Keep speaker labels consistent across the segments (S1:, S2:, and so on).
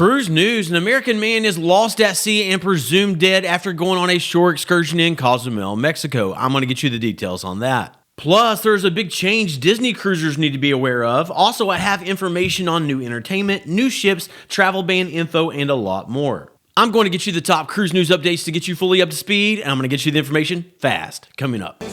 S1: Cruise news: an American man is lost at sea and presumed dead after going on a shore excursion in Cozumel, Mexico. I'm going to get you the details on that. Plus, there's a big change Disney cruisers need to be aware of. Also, I have information on new entertainment, new ships, travel ban info, and a lot more. I'm going to get you the top cruise news updates to get you fully up to speed, and I'm going to get you the information fast. Coming up.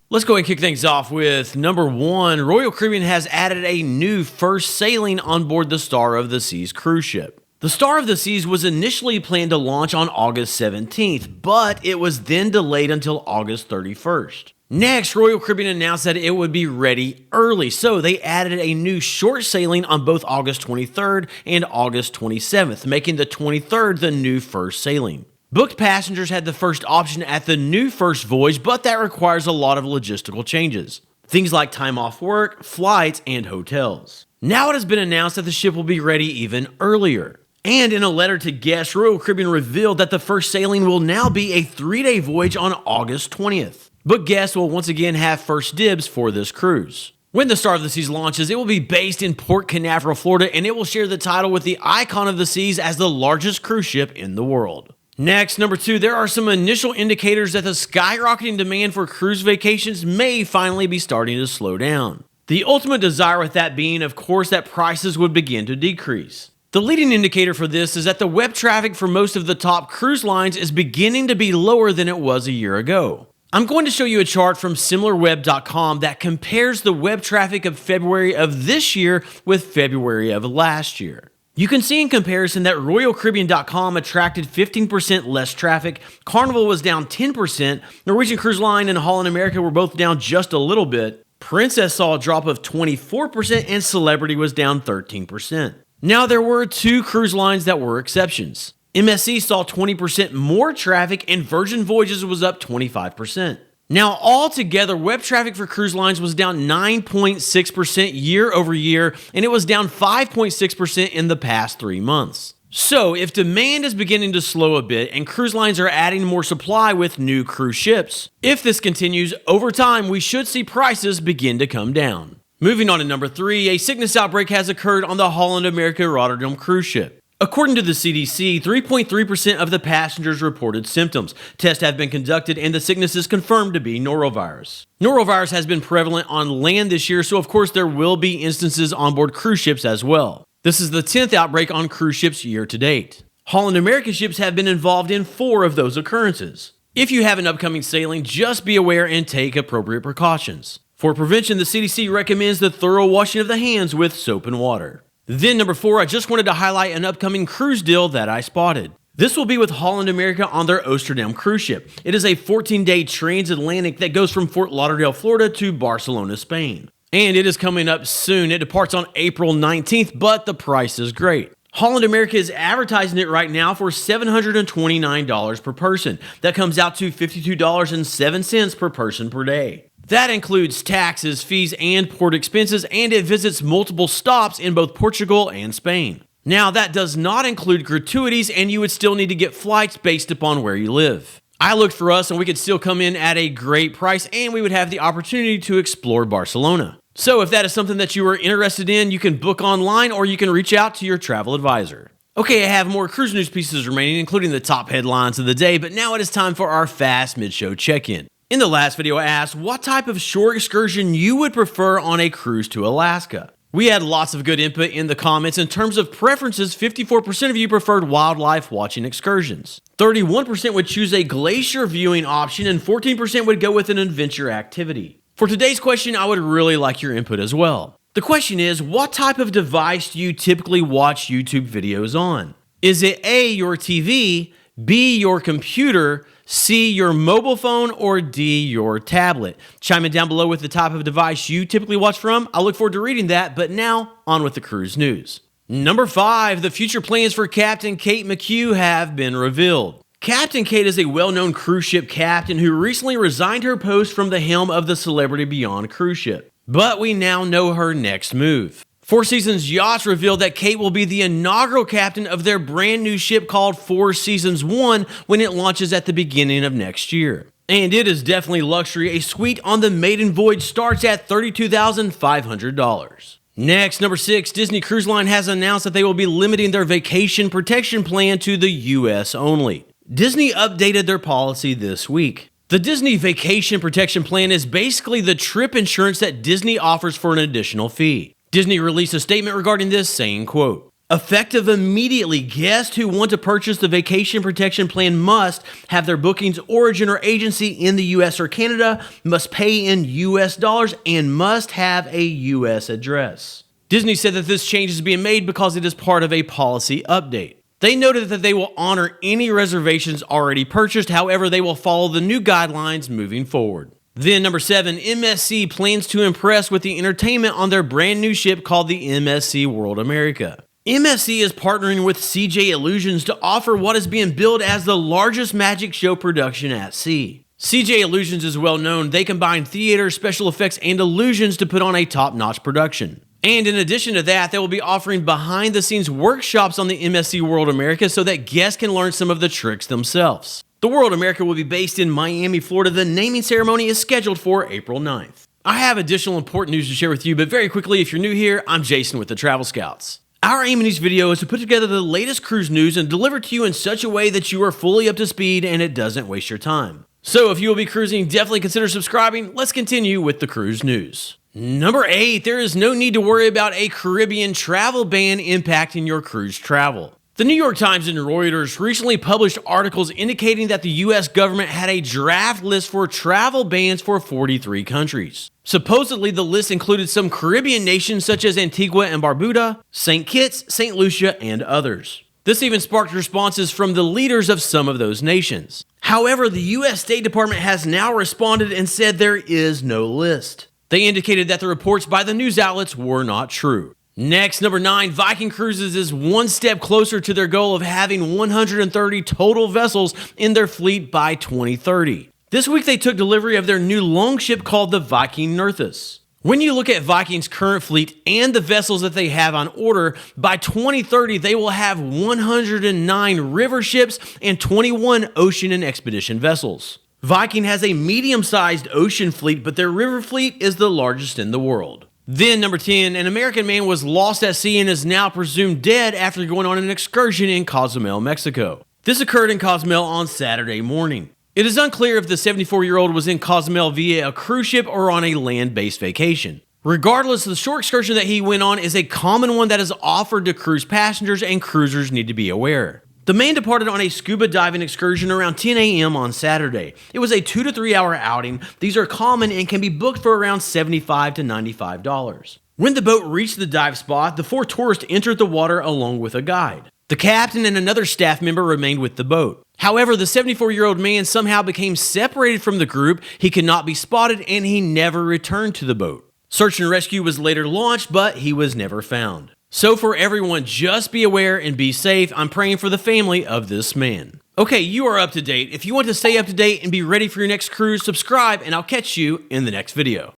S1: Let's go ahead and kick things off with number one. Royal Caribbean has added a new first sailing on board the Star of the Seas cruise ship. The Star of the Seas was initially planned to launch on August 17th, but it was then delayed until August 31st. Next, Royal Caribbean announced that it would be ready early, so they added a new short sailing on both August 23rd and August 27th, making the 23rd the new first sailing. Booked passengers had the first option at the new first voyage, but that requires a lot of logistical changes. Things like time off work, flights, and hotels. Now it has been announced that the ship will be ready even earlier. And in a letter to guests, Royal Caribbean revealed that the first sailing will now be a 3-day voyage on August 20th. But guests will once again have first dibs for this cruise. When the Star of the Seas launches, it will be based in Port Canaveral, Florida, and it will share the title with the Icon of the Seas as the largest cruise ship in the world. Next, number two, there are some initial indicators that the skyrocketing demand for cruise vacations may finally be starting to slow down. The ultimate desire with that being, of course, that prices would begin to decrease. The leading indicator for this is that the web traffic for most of the top cruise lines is beginning to be lower than it was a year ago. I'm going to show you a chart from SimilarWeb.com that compares the web traffic of February of this year with February of last year. You can see in comparison that RoyalCaribbean.com attracted 15% less traffic, Carnival was down 10%, Norwegian Cruise Line and Holland America were both down just a little bit, Princess saw a drop of 24%, and Celebrity was down 13%. Now there were two cruise lines that were exceptions. MSC saw 20% more traffic and Virgin Voyages was up 25%. Now, altogether, web traffic for cruise lines was down 9.6% year over year, and it was down 5.6% in the past 3 months. So, if demand is beginning to slow a bit and cruise lines are adding more supply with new cruise ships, if this continues, over time, we should see prices begin to come down. Moving on to number three, a sickness outbreak has occurred on the Holland America Rotterdam cruise ship. According to the CDC, 3.3% of the passengers reported symptoms. Tests have been conducted and the sickness is confirmed to be norovirus. Norovirus has been prevalent on land this year, so of course there will be instances on board cruise ships as well. This is the 10th outbreak on cruise ships year to date. Holland America ships have been involved in 4 of those occurrences. If you have an upcoming sailing, just be aware and take appropriate precautions. For prevention, the CDC recommends the thorough washing of the hands with soap and water. Then number 4, I just wanted to highlight an upcoming cruise deal that I spotted. This will be with Holland America on their Amsterdam cruise ship. It is a 14-day transatlantic that goes from Fort Lauderdale, Florida to Barcelona, Spain. And it is coming up soon. It departs on April 19th, but the price is great. Holland America is advertising it right now for $729 per person. That comes out to $52.07 per person per day. That includes taxes, fees, and port expenses, and it visits multiple stops in both Portugal and Spain. Now, that does not include gratuities, and you would still need to get flights based upon where you live. I looked for us, and we could still come in at a great price, and we would have the opportunity to explore Barcelona. So if that is something that you are interested in, you can book online, or you can reach out to your travel advisor. Okay, I have more cruise news pieces remaining, including the top headlines of the day, but now it is time for our fast mid-show check-in. In the last video, I asked what type of shore excursion you would prefer on a cruise to Alaska. We had lots of good input in the comments. In terms of preferences, 54% of you preferred wildlife watching excursions. 31% would choose a glacier viewing option, and 14% would go with an adventure activity. For today's question, I would really like your input as well. The question is, what type of device do you typically watch YouTube videos on? Is it A, your TV, B, your computer, C, your mobile phone, or D, your tablet? Chime in down below with the type of device you typically watch from. I look forward to reading that, but now on with the cruise news. Number 5, the future plans for Captain Kate McHugh have been revealed. Captain Kate is a well-known cruise ship captain who recently resigned her post from the helm of the Celebrity Beyond cruise ship. But we now know her next move. Four Seasons Yachts revealed that Kate will be the inaugural captain of their brand new ship called Four Seasons 1 when it launches at the beginning of next year. And it is definitely luxury. A suite on the maiden voyage starts at $32,500. Next, number 6, Disney Cruise Line has announced that they will be limiting their vacation protection plan to the US only. Disney updated their policy this week. The Disney Vacation Protection Plan is basically the trip insurance that Disney offers for an additional fee. Disney released a statement regarding this saying, quote, "Effective immediately, guests who want to purchase the Vacation Protection Plan must have their bookings origin or agency in the US or Canada, must pay in US dollars, and must have a US address." Disney said that this change is being made because it is part of a policy update. They noted that they will honor any reservations already purchased, however, they will follow the new guidelines moving forward. Then number 7, MSC plans to impress with the entertainment on their brand new ship called the MSC World America. MSC is partnering with CJ Illusions to offer what is being billed as the largest magic show production at sea. CJ Illusions is well known. They combine theater, special effects, and illusions to put on a top-notch production. And in addition to that, they will be offering behind-the-scenes workshops on the MSC World America so that guests can learn some of the tricks themselves. The World America will be based in Miami, Florida. The naming ceremony is scheduled for April 9th. I have additional important news to share with you, but very quickly, if you're new here, I'm Jason with the Travel Scouts. Our aim in each video is to put together the latest cruise news and deliver it to you in such a way that you are fully up to speed and it doesn't waste your time. So if you will be cruising, definitely consider subscribing. Let's continue with the cruise news. Number 8, there is no need to worry about a Caribbean travel ban impacting your cruise travel. The New York Times and Reuters recently published articles indicating that the US government had a draft list for travel bans for 43 countries. Supposedly, the list included some Caribbean nations such as Antigua and Barbuda, St. Kitts, St. Lucia, and others. This even sparked responses from the leaders of some of those nations. However, the US State Department has now responded and said there is no list. They indicated that the reports by the news outlets were not true. Next, number 9, Viking Cruises is one step closer to their goal of having 130 total vessels in their fleet by 2030. This week, they took delivery of their new longship called the Viking 𝗔𝗏𝗏. When you look at Viking's current fleet and the vessels that they have on order, by 2030, they will have 109 river ships and 21 ocean and expedition vessels. Viking has a medium-sized ocean fleet, but their river fleet is the largest in the world. Then, number 10, an American man was lost at sea and is now presumed dead after going on an excursion in Cozumel, Mexico. This occurred in Cozumel on Saturday morning. It is unclear if the 74-year-old was in Cozumel via a cruise ship or on a land-based vacation. Regardless, the short excursion that he went on is a common one that is offered to cruise passengers, and cruisers need to be aware. The man departed on a scuba diving excursion around 10 a.m. on Saturday. It was a 2 to 3 hour outing. These are common and can be booked for around $75 to $95. When the boat reached the dive spot, the 4 tourists entered the water along with a guide. The captain and another staff member remained with the boat. However, the 74-year-old man somehow became separated from the group. He could not be spotted and he never returned to the boat. Search and rescue was later launched, but he was never found. So for everyone, just be aware and be safe. I'm praying for the family of this man. Okay, you are up to date. If you want to stay up to date and be ready for your next cruise, subscribe and I'll catch you in the next video.